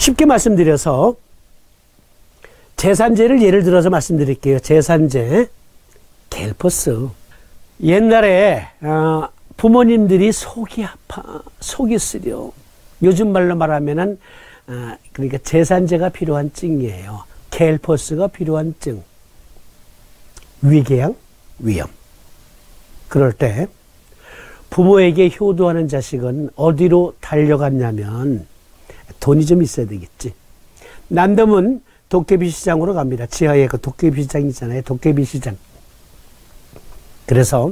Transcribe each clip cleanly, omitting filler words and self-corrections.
쉽게 말씀드려서 제산제를 예를 들어서 말씀드릴게요. 제산제, 갤포스. 옛날에 부모님들이 속이 아파, 속이 쓰려. 요즘 말로 말하면은 그러니까 제산제가 필요한 증이에요. 갤포스가 필요한 증. 위궤양, 위염. 그럴 때 부모에게 효도하는 자식은 어디로 달려갔냐면 돈이 좀 있어야 되겠지. 남덤은 도깨비 시장으로 갑니다. 지하에 그 도깨비 시장 있잖아요. 도깨비 시장. 그래서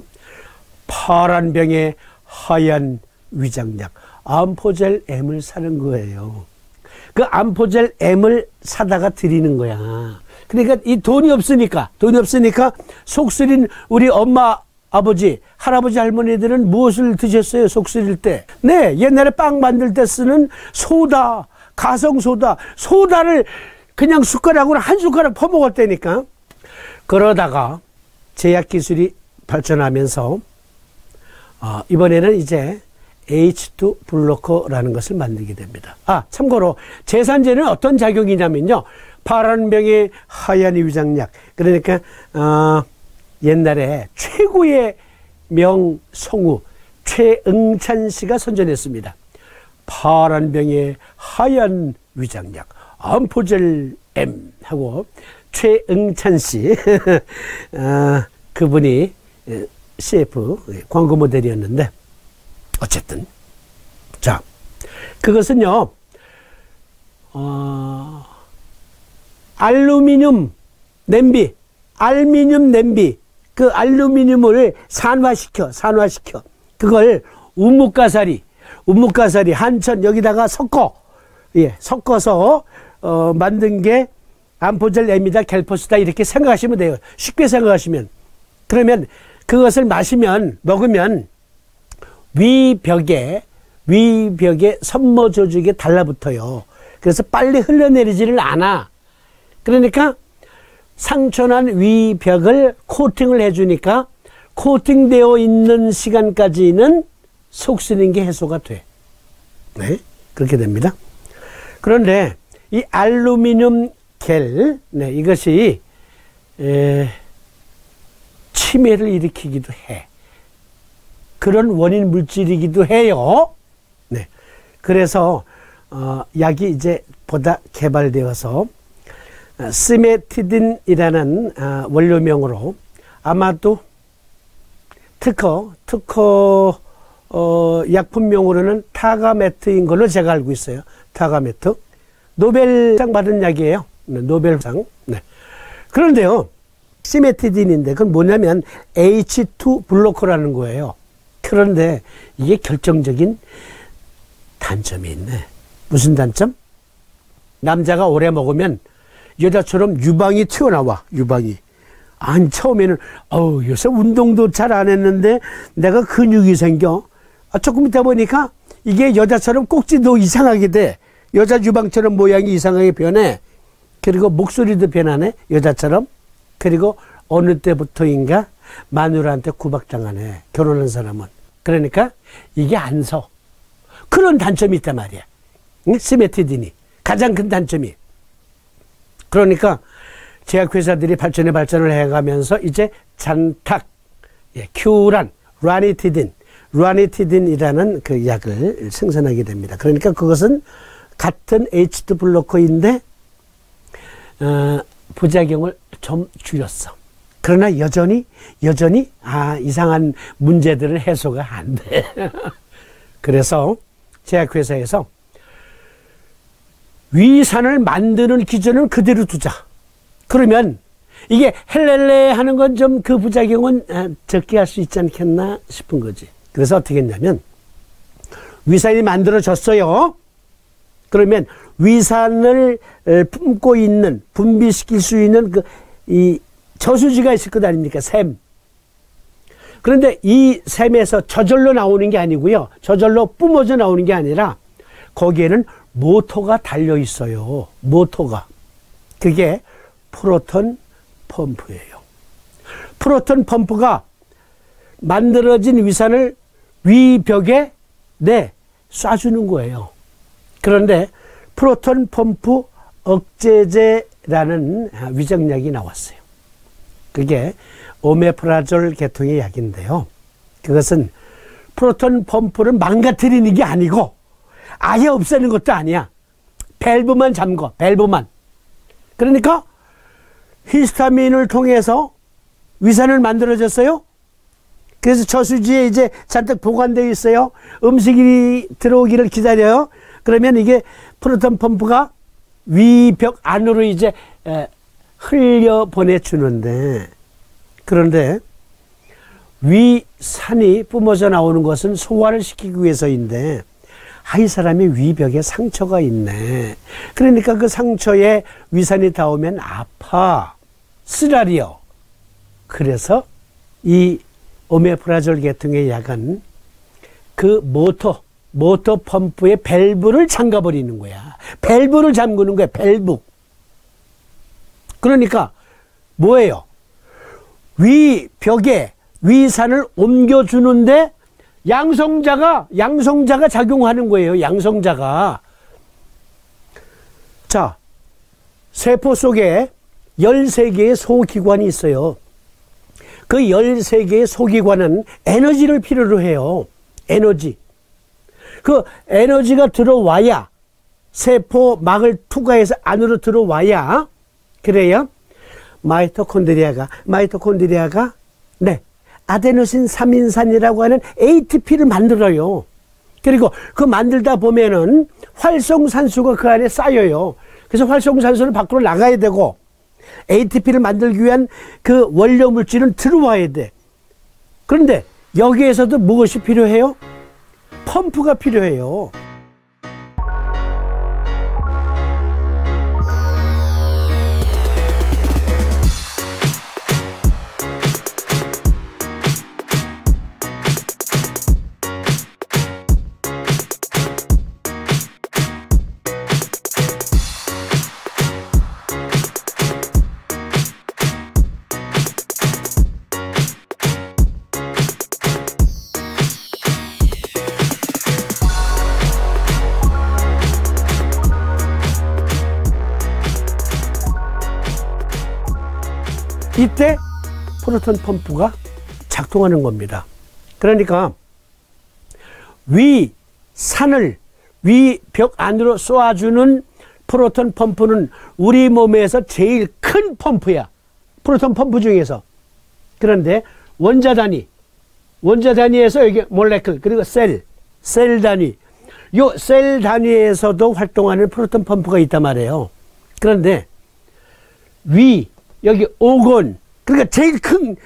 파란 병에 하얀 위장약 암포젤 M을 사는 거예요. 그 암포젤 M을 사다가 드리는 거야. 그러니까 이 돈이 없으니까 속 쓰린 우리 엄마, 아버지, 할아버지, 할머니들은 무엇을 드셨어요? 속 쓰릴 때. 네, 옛날에 빵 만들 때 쓰는 소다, 가성소다, 소다를 그냥 숟가락으로 한 숟가락 퍼먹었다니까. 그러다가 제약기술이 발전하면서 이번에는 이제 H2 블로커라는 것을 만들게 됩니다. 참고로 제산제는 어떤 작용이냐면요. 파란 병에 하얀 위장약. 그러니까 옛날에 최고의 명성우 최응찬 씨가 선전했습니다. 파란 병에 하얀 위장약 암포젤 M 하고 최응찬 씨 그분이 CF 광고 모델이었는데 어쨌든 자 그것은요 알루미늄 냄비 그 알루미늄을 산화시켜 그걸 우뭇가사리 한천 여기다가 섞어서 만든 게 암포젤 M이다 갤포스다 이렇게 생각하시면 돼요. 쉽게 생각하시면. 그러면 그것을 먹으면 위벽에 섬모 조직에 달라붙어요. 그래서 빨리 흘러내리지를 않아. 그러니까 상처난 위벽을 코팅을 해주니까 코팅되어 있는 시간까지는 속 쓰는 게 해소가 돼. 네, 그렇게 됩니다. 그런데 이 알루미늄 겔, 이것이 치매를 일으키기도 해. 그런 원인 물질이기도 해요. 네, 그래서 약이 이제 보다 개발되어서 시메티딘이라는 원료명으로 아마도 특허 약품명으로는 타가메트인 걸로 제가 알고 있어요. 타가메트. 노벨상 받은 약이에요. 노벨상. 네. 그런데요, 시메티딘인데 그건 뭐냐면 H2 블로커라는 거예요. 그런데 이게 결정적인 단점이 있네. 무슨 단점? 남자가 오래 먹으면 여자처럼 유방이 튀어나와. 유방이. 아니 처음에는 요새 운동도 잘 안 했는데 내가 근육이 생겨. 조금 있다 보니까 이게 여자처럼 꼭지도 이상하게 돼. 여자 유방처럼 모양이 이상하게 변해. 그리고 목소리도 변하네. 여자처럼. 그리고 어느 때부터인가 마누라한테 구박당하네. 결혼한 사람은. 그러니까 이게 안 서. 그런 단점이 있단 말이야. 시메티딘이. 가장 큰 단점이. 그러니까 제약회사들이 발전을 해가면서 이제 잔탁, 큐란, 루아니티딘이라는 그 약을 생산하게 됩니다. 그러니까 그것은 같은 H2 블로커인데 부작용을 좀 줄였어. 그러나 여전히 이상한 문제들을 해소가 안 돼. 그래서 제약회사에서 위산을 만드는 기준은 그대로 두자. 그러면 이게 헬렐레 하는 건 좀 그 부작용은 적게 할 수 있지 않겠나 싶은 거지. 그래서 어떻게 했냐면 위산이 만들어졌어요. 그러면 위산을 품고 있는, 분비시킬 수 있는 이 저수지가 있을 것 아닙니까? 샘. 그런데 이 샘에서 저절로 나오는 게 아니고요. 저절로 뿜어져 나오는 게 아니라 거기에는 모터가 달려 있어요. 모터가. 그게 프로톤 펌프예요. 프로톤 펌프가 만들어진 위산을 위벽에 쏴주는 거예요. 그런데 프로톤 펌프 억제제라는 위장약이 나왔어요. 그게 오메프라졸 계통의 약인데요. 그것은 프로톤 펌프를 망가뜨리는 게 아니고 아예 없애는 것도 아니야. 밸브만 잠궈, 밸브만. 그러니까 히스타민을 통해서 위산을 만들어졌어요. 그래서 저수지에 이제 잔뜩 보관되어 있어요. 음식이 들어오기를 기다려요. 그러면 이게 프로톤 펌프가 위벽 안으로 이제 흘려 보내주는데, 그런데 위산이 뿜어져 나오는 것은 소화를 시키기 위해서인데, 이 사람이 위벽에 상처가 있네. 그러니까 그 상처에 위산이 닿으면 아파, 쓰라려. 그래서 이 오메프라졸 계통의 약은 그 모터 펌프의 밸브를 잠가버리는 거야. 밸브를 잠그는 거야, 밸브. 그러니까 뭐예요? 위벽에 위산을 옮겨주는데 양성자가 작용하는 거예요. 양성자가. 자, 세포 속에 13개의 소기관이 있어요. 그 13개의 소기관은 에너지를 필요로 해요. 에너지. 그 에너지가 들어와야, 세포 막을 투과해서 안으로 들어와야, 그래야 마이토콘드리아가 네, 아데노신 3인산이라고 하는 ATP를 만들어요. 그리고 그 만들다 보면은 활성산소가 그 안에 쌓여요. 그래서 활성산소는 밖으로 나가야 되고 ATP를 만들기 위한 그 원료 물질은 들어와야 돼. 그런데 여기에서도 무엇이 필요해요? 펌프가 필요해요. 이때 프로톤 펌프가 작동하는 겁니다. 그러니까 위산을 위벽 안으로 쏘아주는 프로톤 펌프는 우리 몸에서 제일 큰 펌프야. 프로톤 펌프 중에서. 그런데 원자 단위에서 여기 몰레클, 그리고 셀 단위, 요 셀 단위에서도 활동하는 프로톤 펌프가 있단 말이에요. 그런데 여기 오건, 그러니까 제일 큰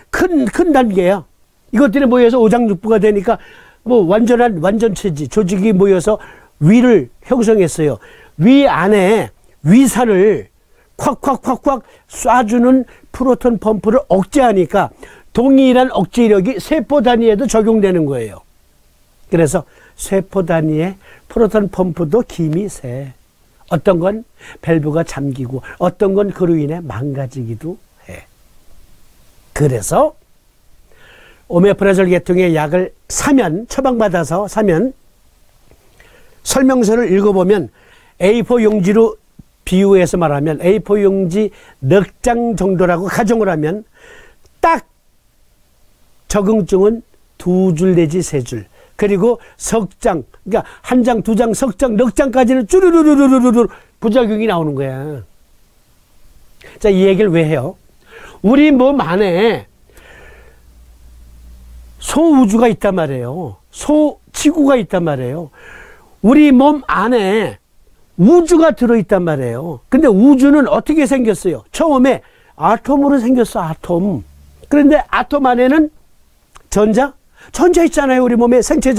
단계야. 이것들이 모여서 오장육부가 되니까 뭐 완전체지, 조직이 모여서 위를 형성했어요. 위 안에 위산을 콱콱콱콱 쏴주는 프로톤 펌프를 억제하니까 동일한 억제력이 세포 단위에도 적용되는 거예요. 그래서 세포 단위의 프로톤 펌프도 힘이 세. 어떤 건 밸브가 잠기고 어떤 건 그로 인해 망가지기도 해. 그래서 오메프라졸 계통의 약을 처방받아서 사면 설명서를 읽어보면 A4 용지로 비유해서 말하면 A4 용지 넉 장 정도라고 가정을 하면 딱 적응증은 2줄 내지 3줄. 그리고 석 장, 그러니까 한 장, 두 장, 석 장, 넉 장까지는 쭈르르르르르르 부작용이 나오는 거야. 자, 이 얘기를 왜 해요? 우리 몸 안에 소우주가 있단 말이에요. 소지구가 있단 말이에요. 우리 몸 안에 우주가 들어있단 말이에요. 근데 우주는 어떻게 생겼어요? 처음에 아톰으로 생겼어, 아톰. 그런데 아톰 안에는 전자 있잖아요. 우리 몸에 생체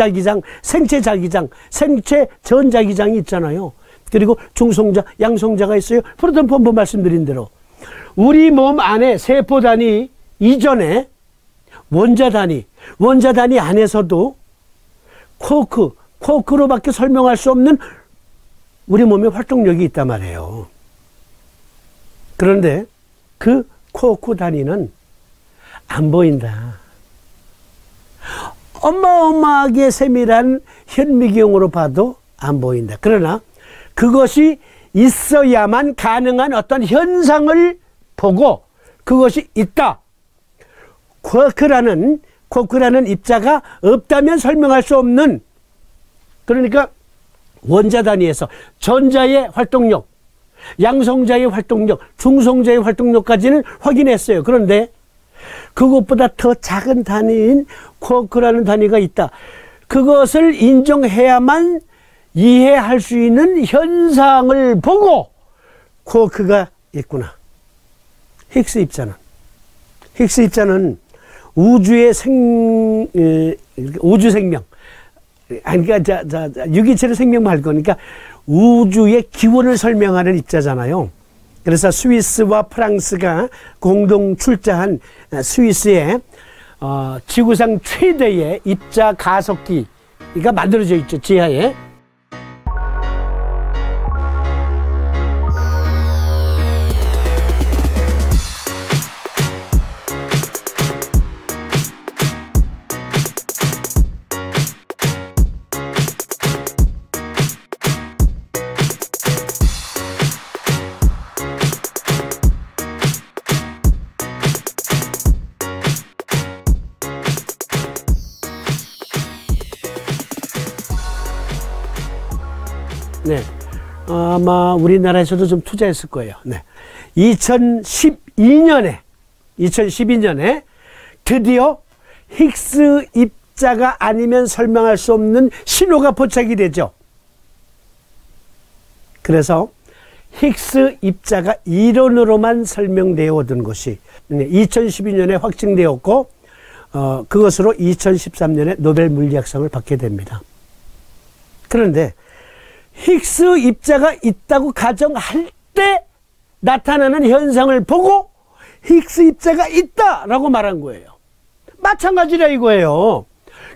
전자기장이 있잖아요. 그리고 중성자, 양성자가 있어요. 프로톤 펌프 말씀드린 대로. 우리 몸 안에 세포 단위 이전에 원자 단위 안에서도 쿼크로밖에 설명할 수 없는 우리 몸의 활동력이 있단 말이에요. 그런데 그 쿼크 단위는 안 보인다. 어마어마하게 세밀한 현미경으로 봐도 안 보인다. 그러나 그것이 있어야만 가능한 어떤 현상을 보고 그것이 있다. 쿼크라는 입자가 없다면 설명할 수 없는, 그러니까 원자 단위에서 전자의 활동력, 양성자의 활동력, 중성자의 활동력까지는 확인했어요. 그런데 그것보다 더 작은 단위인 쿼크라는 단위가 있다. 그것을 인정해야만 이해할 수 있는 현상을 보고 쿼크가 있구나. 힉스 입자는 우주의 우주 생명, 그러니까 유기체의 생명 말고, 그러니까 우주의 기원을 설명하는 입자잖아요. 그래서 스위스와 프랑스가 공동 출자한 스위스의 지구상 최대의 입자 가속기가 만들어져 있죠, 지하에. 네, 아마 우리나라에서도 좀 투자했을 거예요. 네, 2012년에 드디어 힉스 입자가 아니면 설명할 수 없는 신호가 포착이 되죠. 그래서 힉스 입자가 이론으로만 설명되어 오던 것이 2012년에 확증되었고, 그것으로 2013년에 노벨 물리학상을 받게 됩니다. 그런데 힉스 입자가 있다고 가정할 때 나타나는 현상을 보고 힉스 입자가 있다라고 말한 거예요. 마찬가지라 이거예요.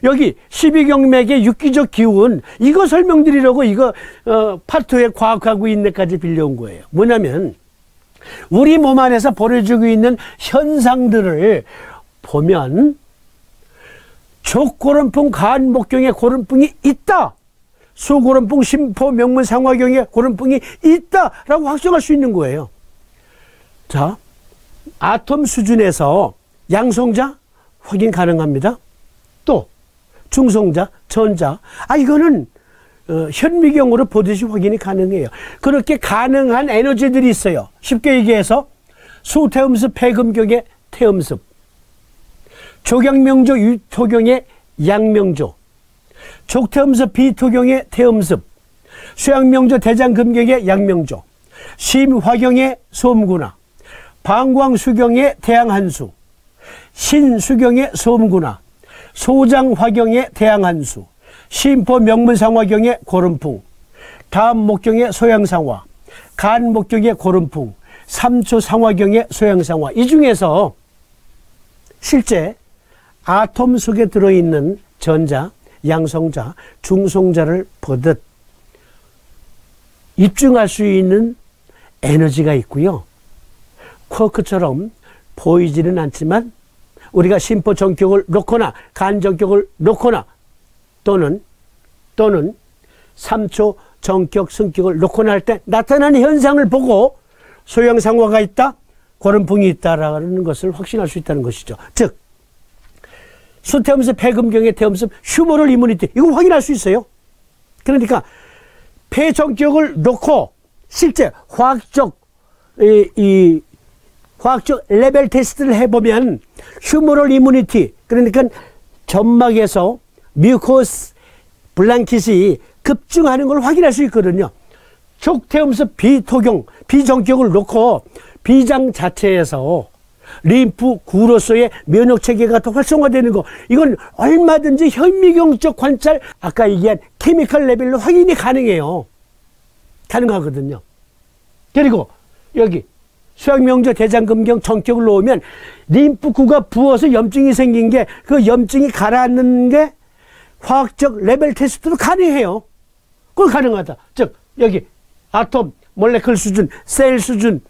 여기 12경맥의 육기적 기운, 이거 설명드리려고 이거 파트에 과학하고 인내까지 빌려온 거예요. 뭐냐면 우리 몸 안에서 벌어지고 있는 현상들을 보면 족고름풍, 가한목경에 고름풍이 있다, 수고름풍, 심포, 명문, 상화경에 고름풍이 있다라고 확정할 수 있는 거예요. 자, 아톰 수준에서 양성자 확인 가능합니다. 또 중성자, 전자, 이거는 현미경으로 보듯이 확인이 가능해요. 그렇게 가능한 에너지들이 있어요. 쉽게 얘기해서 수태음습 폐금경의 태음습, 조경명조 유토경의 양명조, 족태음습 비토경의 태음습, 수양명조 대장금경의 양명조, 심화경의 소음구나, 방광수경의 태양한수, 신수경의 소음구나, 소장화경의 태양한수, 심포명문상화경의 고름풍, 다음목경의 소양상화, 간목경의 고름풍, 삼초상화경의 소양상화. 이 중에서 실제 아톰 속에 들어있는 전자, 양성자, 중성자를 보듯 입증할 수 있는 에너지가 있고요. 쿼크처럼 보이지는 않지만 우리가 심포 전격을 놓거나 간 전격을 놓거나 또는 3초 전격 성격을 놓거나 할 때 나타나는 현상을 보고 소양상화가 있다, 고름풍이 있다라는 것을 확신할 수 있다는 것이죠. 즉 수태음습 폐금경의 태음습 휴머럴 이뮤니티, 이거 확인할 수 있어요. 그러니까 폐전격을 놓고 실제 화학적 레벨 테스트를 해보면 휴머럴 이뮤니티, 그러니까 점막에서 뮤코스 블랑킷이 급증하는 걸 확인할 수 있거든요. 족태음습 비토경, 비전격을 놓고 비장 자체에서 림프 구로서의 면역체계가 더 활성화되는 거, 이건 얼마든지 현미경적 관찰, 아까 얘기한 케미컬 레벨로 확인이 가능해요. 가능하거든요. 그리고 여기 수양명조 대장금경 전격을 놓으면 림프구가 부어서 염증이 생긴 게, 그 염증이 가라앉는 게 화학적 레벨 테스트로 가능해요. 그건 가능하다. 즉 여기 아톰, 몰레클 수준, 셀 수준에서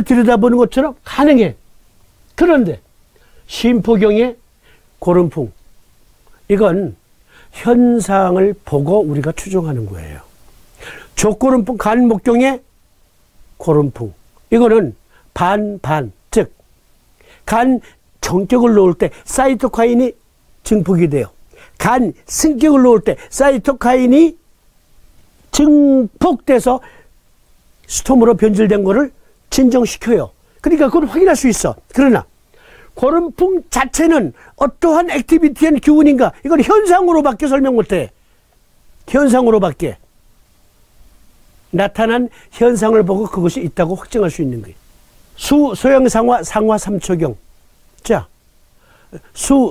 들여다보는 것처럼 가능해. 그런데 심포경의 고름풍, 이건 현상을 보고 우리가 추정하는 거예요. 족고름풍 간목경의 고름풍. 이거는 반반, 즉 간 정격을 놓을 때 사이토카인이 증폭이 돼요. 간 승격을 놓을 때 사이토카인이 증폭돼서 스톰으로 변질된 거를 진정시켜요. 그러니까 그걸 확인할 수 있어. 그러나 고름풍 자체는 어떠한 액티비티한 기운인가? 이건 현상으로밖에 설명 못해. 현상으로밖에. 나타난 현상을 보고 그것이 있다고 확정할 수 있는 거예요. 소양상화, 상화, 삼초경. 자,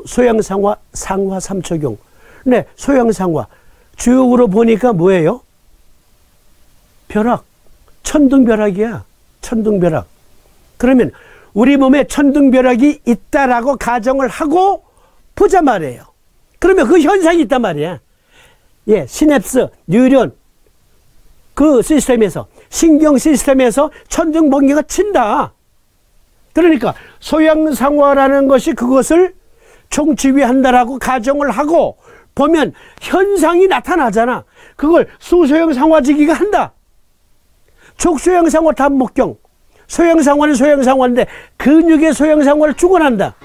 소양상화, 상화, 삼초경. 네, 소양상화. 주역으로 보니까 뭐예요? 벼락. 천둥벼락이야. 천둥벼락. 그러면 우리 몸에 천둥벼락이 있다라고 가정을 하고 보자 말이에요. 그러면 그 현상이 있단 말이야. 예, 시냅스, 뉴런, 그 시스템에서, 신경 시스템에서 천둥번개가 친다. 그러니까 소양상화라는 것이 그것을 총치위한다라고 가정을 하고 보면 현상이 나타나잖아. 그걸 수소양상화지기가 한다. 족소양상화 단목경. 소양상화는 소양상화인데 근육의 소양상화를 주관한다.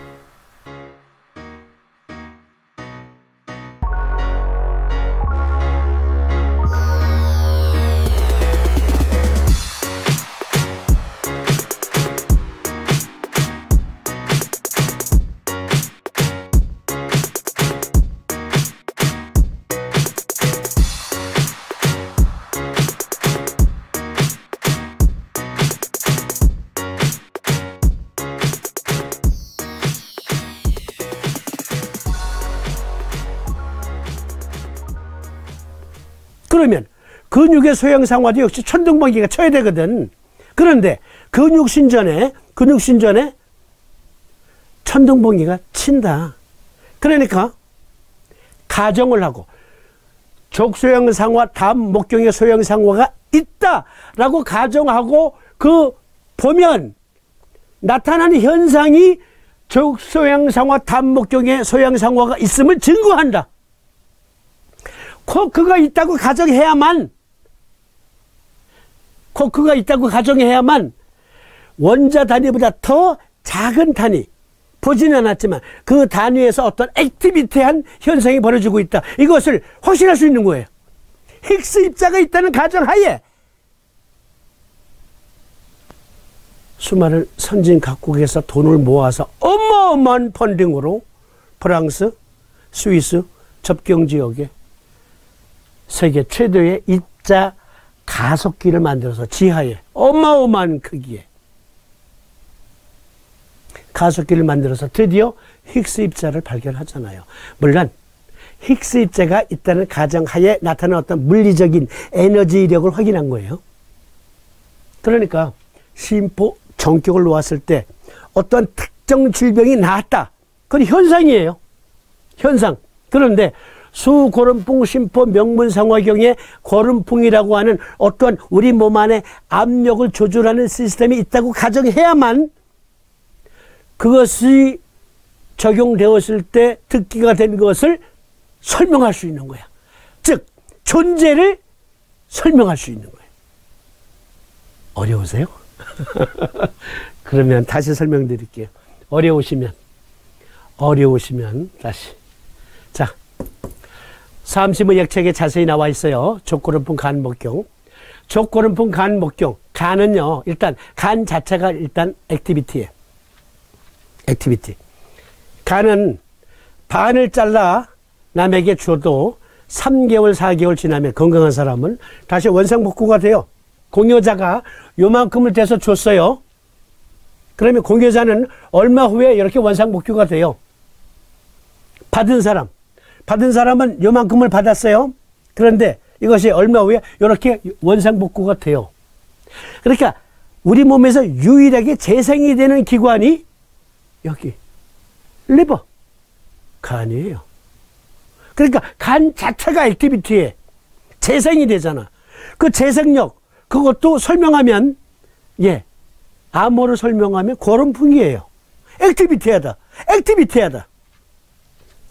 그러면 근육의 소양상화도 역시 천둥번개가 쳐야 되거든. 그런데 근육신전에 천둥번개가 친다. 그러니까 가정을 하고 족소양상화 다음 목경의 소양상화가 있다라고 가정하고 그 보면 나타나는 현상이 족소양상화 다음 목경의 소양상화가 있음을 증거한다. 코크가 있다고 가정해야만 원자 단위보다 더 작은 단위, 보지는 않았지만 그 단위에서 어떤 액티비티한 현상이 벌어지고 있다. 이것을 확신할 수 있는 거예요. 힉스 입자가 있다는 가정하에 수많은 선진 각국에서 돈을 모아서 어마어마한 펀딩으로 프랑스, 스위스 접경지역에 세계 최대의 입자 가속기를 만들어서 지하에 어마어마한 크기에 가속기를 만들어서 드디어 힉스 입자를 발견하잖아요. 물론 힉스 입자가 있다는 가정하에 나타난 어떤 물리적인 에너지 이력을 확인한 거예요. 그러니까 심포 정격을 놓았을 때 어떤 특정 질병이 나았다. 그건 현상이에요. 현상. 그런데 수고름풍 심포 명문상화경에 고름풍이라고 하는 어떤 우리 몸 안에 압력을 조절하는 시스템이 있다고 가정해야만 그것이 적용되었을 때 특기가 된 것을 설명할 수 있는 거야. 즉 존재를 설명할 수 있는 거예요. 어려우세요? 그러면 다시 설명드릴게요. 어려우시면 다시. 자, 삼시의학책에 자세히 나와 있어요. 족고름풍 간목경. 족고름풍 간목경. 간은요, 일단 간 자체가 일단 액티비티예요. 액티비티. 간은 반을 잘라 남에게 줘도 3개월, 4개월 지나면 건강한 사람은 다시 원상복구가 돼요. 공여자가 요만큼을 대서 줬어요. 그러면 공여자는 얼마 후에 이렇게 원상복구가 돼요. 받은 사람은 요만큼을 받았어요. 그런데 이것이 얼마 후에 이렇게 원상복구가 돼요. 그러니까 우리 몸에서 유일하게 재생이 되는 기관이 여기 리버, 간이에요. 그러니까 간 자체가 액티비티에 재생이 되잖아. 그 재생력, 그것도 설명하면, 예, 암호를 설명하면 고름풍이에요. 액티비티하다.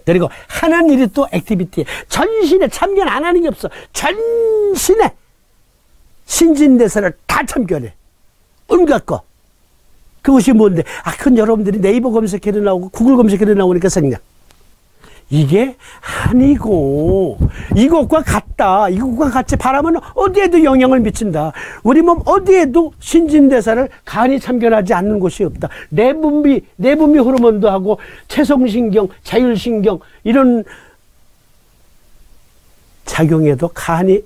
그리고 하는 일이 또 액티비티에 전신에 참견 안 하는 게 없어. 전신에 신진대사를 다 참견해. 온갖 거. 그것이 뭔데? 그건 여러분들이 네이버 검색해도 나오고 구글 검색해도 나오니까 생략. 이게 아니고 이것과 같다. 이것과 같이 바람은 어디에도 영향을 미친다. 우리 몸 어디에도 신진대사를 간이 참견하지 않는 곳이 없다. 내분비 호르몬도 하고 체성신경, 자율신경 이런 작용에도 간이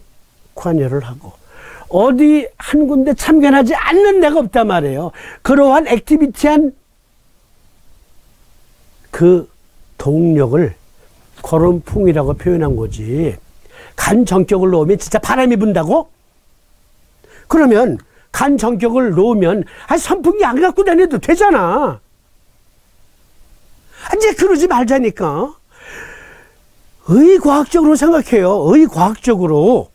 관여를 하고 어디 한 군데 참견하지 않는 데가 없단 말이에요. 그러한 액티비티한 그 동력을 거름풍이라고 표현한 거지. 간 전격을 놓으면 진짜 바람이 분다고? 그러면 간 전격을 놓으면 선풍기 안 갖고 다녀도 되잖아. 이제 그러지 말자니까. 의과학적으로 생각해요. 의과학적으로.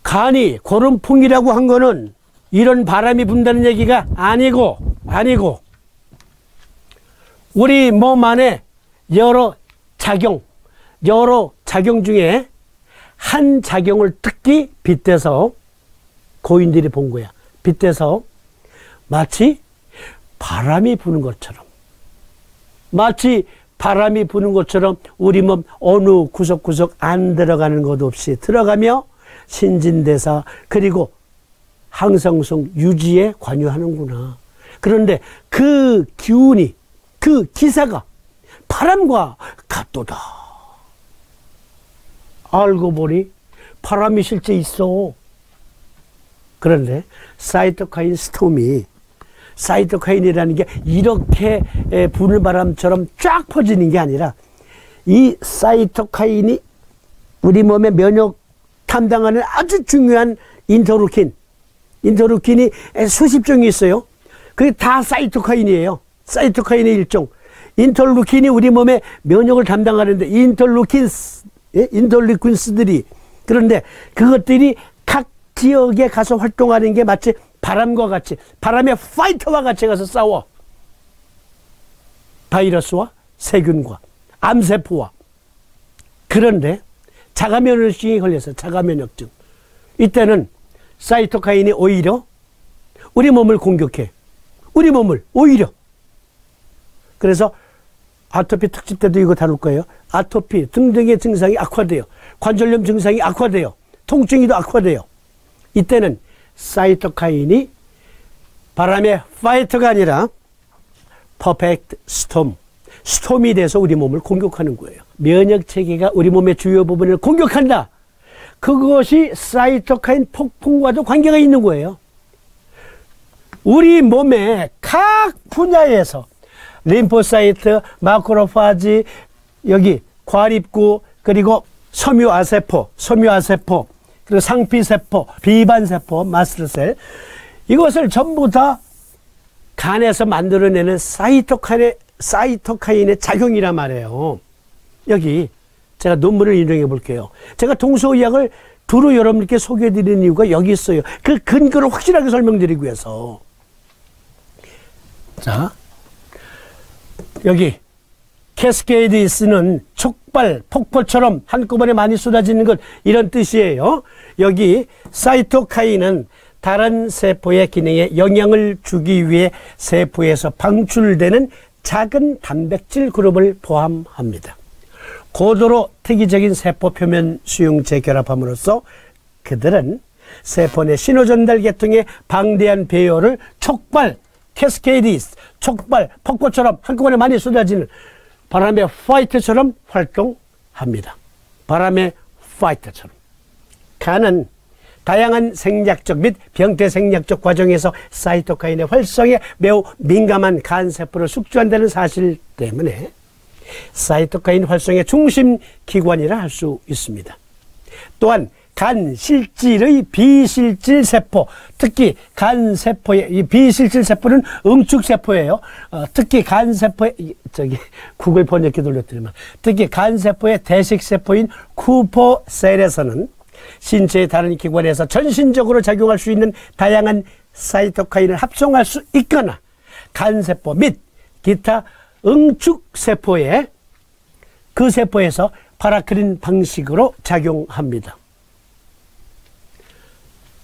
간이 거름풍이라고 한 거는 이런 바람이 분다는 얘기가 아니고 우리 몸 안에 여러 작용 중에 한 작용을 특히 빗대서 고인들이 본 거야. 빗대서 마치 바람이 부는 것처럼 우리 몸 어느 구석구석 안 들어가는 것 없이 들어가며 신진대사 그리고 항상성 유지에 관여하는구나. 그런데 그 기운이 그 기사가 바람과 같도다. 알고 보니 바람이 실제 있어. 그런데 사이토카인 스톰이 사이토카인이라는 게 이렇게 부는 바람처럼 쫙 퍼지는 게 아니라 이 사이토카인이 우리 몸의 면역 담당하는 아주 중요한 인터루킨이 수십 종이 있어요. 그게 다 사이토카인이에요. 사이토카인의 일종. 인터루킨이 우리 몸의 면역을 담당하는데 인터루킨스들이 그런데 그것들이 각 지역에 가서 활동하는 게 마치 바람과 같이 바람의 파이터와 같이 가서 싸워. 바이러스와 세균과 암세포와. 그런데 자가면역증이 걸려서 자가면역증. 이때는 사이토카인이 오히려 우리 몸을 공격해. 우리 몸을 오히려. 그래서 아토피 특집 때도 이거 다룰 거예요. 아토피 등등의 증상이 악화돼요. 관절염 증상이 악화돼요. 통증이도 악화돼요. 이때는 사이토카인이 바람의 파이터가 아니라 퍼펙트 스톰이 돼서 우리 몸을 공격하는 거예요. 면역체계가 우리 몸의 주요 부분을 공격한다. 그것이 사이토카인 폭풍과도 관계가 있는 거예요. 우리 몸의 각 분야에서 림포사이트, 마크로파지, 여기 과립구, 그리고 섬유아세포, 그리고 상피세포, 비반세포, 마스터셀, 이것을 전부 다 간에서 만들어내는 사이토카인의 작용이란 말이에요. 여기 제가 논문을 인용해 볼게요. 제가 동서의학을 두루 여러분께 소개해드리는 이유가 여기 있어요. 그 근거를 확실하게 설명드리기 위해서. 자, 여기 캐스케이디스는 촉발, 폭포처럼 한꺼번에 많이 쏟아지는 것, 이런 뜻이에요. 여기 사이토카인은 다른 세포의 기능에 영향을 주기 위해 세포에서 방출되는 작은 단백질 그룹을 포함합니다. 고도로 특이적인 세포 표면 수용체 결합함으로써 그들은 세포 내 신호전달 계통의 방대한 배열을 촉발, 캐스케이디스, 촉발, 폭포처럼 한꺼번에 많이 쏟아지는 바람의 파이터처럼 활동합니다. 바람의 파이터처럼. 간은 다양한 생략적 및 병태 생략적 과정에서 사이토카인의 활성에 매우 민감한 간세포를 숙주한다는 사실 때문에 사이토카인 활성의 중심 기관이라 할 수 있습니다. 또한 간 실질의 비실질 세포, 특히 간 세포의 이 비실질 세포는 응축 세포예요. 특히 간 세포의 구글 번역기 돌려드리면 특히 간 세포의 대식 세포인 쿠퍼셀에서는 신체의 다른 기관에서 전신적으로 작용할 수 있는 다양한 사이토카인을 합성할 수 있거나 간세포 및 기타 응축세포에 그 세포에서 파라크린 방식으로 작용합니다.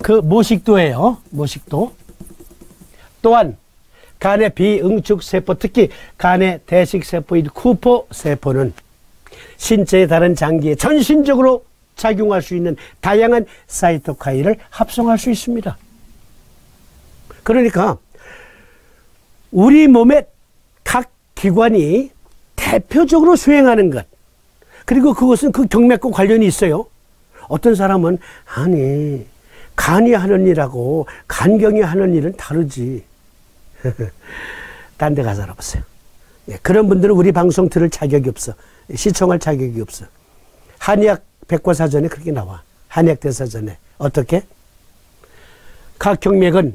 그 모식도예요. 모식도. 또한 간의 비응축세포, 특히 간의 대식세포인 쿠포세포는 신체의 다른 장기에 전신적으로 작용할 수 있는 다양한 사이토카인을 합성할 수 있습니다. 그러니까 우리 몸의 각 기관이 대표적으로 수행하는 것, 그리고 그것은 그 경맥과 관련이 있어요. 어떤 사람은 아니 간이 하는 일하고 간경이 하는 일은 다르지. 딴 데 가서 알아보세요. 그런 분들은 우리 방송 들을 자격이 없어. 시청할 자격이 없어. 한의학 백과사전에 그렇게 나와. 한의학 대사전에. 어떻게? 각 경맥은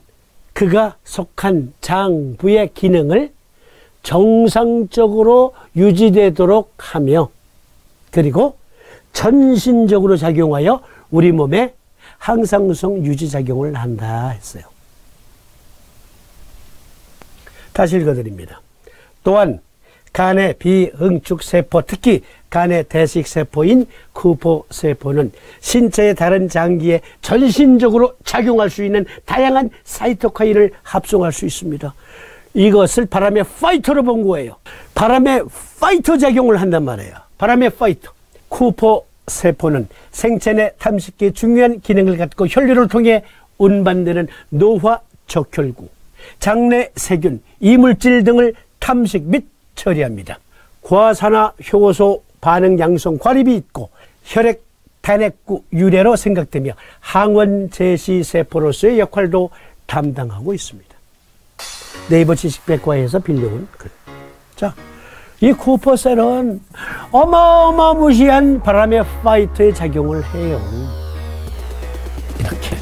그가 속한 장부의 기능을 정상적으로 유지되도록 하며, 그리고 전신적으로 작용하여 우리 몸에 항상성 유지작용을 한다 했어요. 다시 읽어드립니다. 또한 간의 비응축세포, 특히 간의 대식세포인 쿠포세포는 신체의 다른 장기에 전신적으로 작용할 수 있는 다양한 사이토카인을 합성할 수 있습니다. 이것을 바람의 파이터로 본 거예요. 바람의 파이터 작용을 한단 말이에요. 바람의 파이터. 쿠포세포는 생체 내 탐식기의 중요한 기능을 갖고 혈류를 통해 운반되는 노화 적혈구, 장내 세균, 이물질 등을 탐식 및 처리합니다. 과산화 효소 반응 양성 과립이 있고 혈액 단핵구 유래로 생각되며 항원 제시 세포로서의 역할도 담당하고 있습니다. 네이버 지식백과에서 빌려온 글. 자, 이 쿠포셀은 어마어마무시한 바람의 파이터의 작용을 해요. 이렇게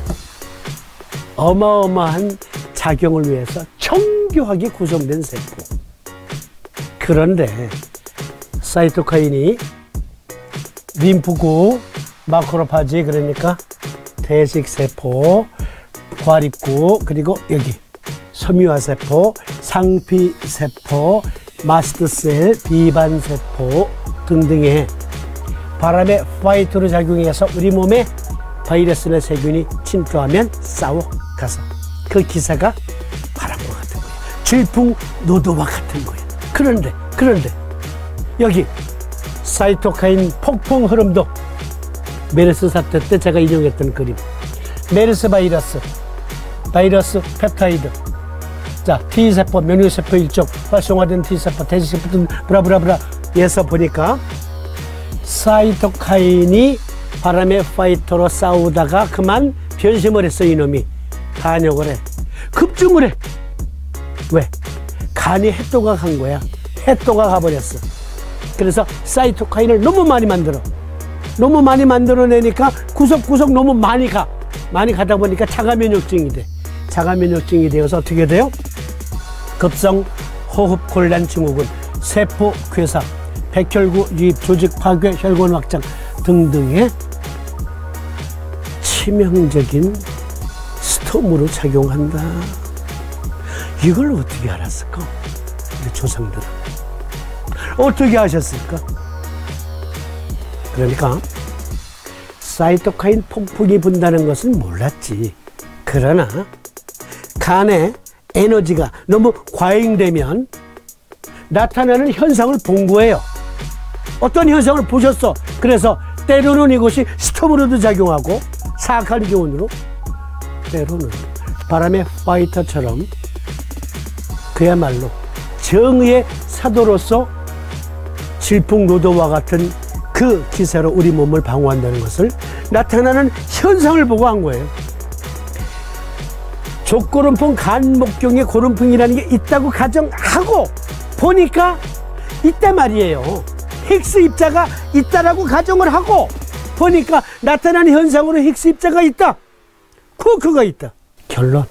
어마어마한 작용을 위해서 정교하게 구성된 세포. 그런데 사이토카인이 림프구, 마크로파지, 그러니까 대식세포, 과립구, 그리고 여기 섬유화세포, 상피세포, 마스트셀, 비반세포 등등의 바람의 파이터로 작용해서 우리 몸에 바이러스나 세균이 침투하면 싸워가서 그 기사가 바람과 같은 거예요. 질풍노도와 같은 거예요. 그런데 여기 사이토카인 폭풍 흐름도 메르스 사태 때 제가 인용했던 그림. 메르스 바이러스 펩타이드. 자, T세포, 면역세포 일종, 활성화된 T세포, 대식세포 등 브라브라브라 에서 보니까 사이토카인이 바람의 파이터로 싸우다가 그만 변심을 했어. 이놈이 반역을 해. 급증을 해. 왜? 간이 해독가 간 거야. 해독가 가버렸어. 그래서 사이토카인을 너무 많이 만들어내니까 구석구석 너무 많이 가다 보니까 자가면역증이 돼. 자가면역증이 되어서 어떻게 돼요? 급성 호흡곤란 증후군, 세포 괴사, 백혈구 유입, 조직 파괴, 혈관 확장 등등의 치명적인 스톰으로 작용한다. 이걸 어떻게 알았을까? 우리 조상들은 어떻게 아셨을까? 그러니까 사이토카인 폭풍이 분다는 것은 몰랐지. 그러나 간에 에너지가 너무 과잉되면 나타나는 현상을 본 거예요. 어떤 현상을 보셨어. 그래서 때로는 이것이 스톰으로도 작용하고 사악한 기운으로, 때로는 바람의 파이터처럼 그야말로 정의의 사도로서 질풍노도와 같은 그 기세로 우리 몸을 방어한다는 것을 나타나는 현상을 보고 한 거예요. 족고름풍 간목경에 고름풍이라는 게 있다고 가정하고 보니까 있단 말이에요. 힉스 입자가 있다라고 가정을 하고 보니까 나타나는 현상으로 힉스 입자가 있다. 코크가 있다. 결론.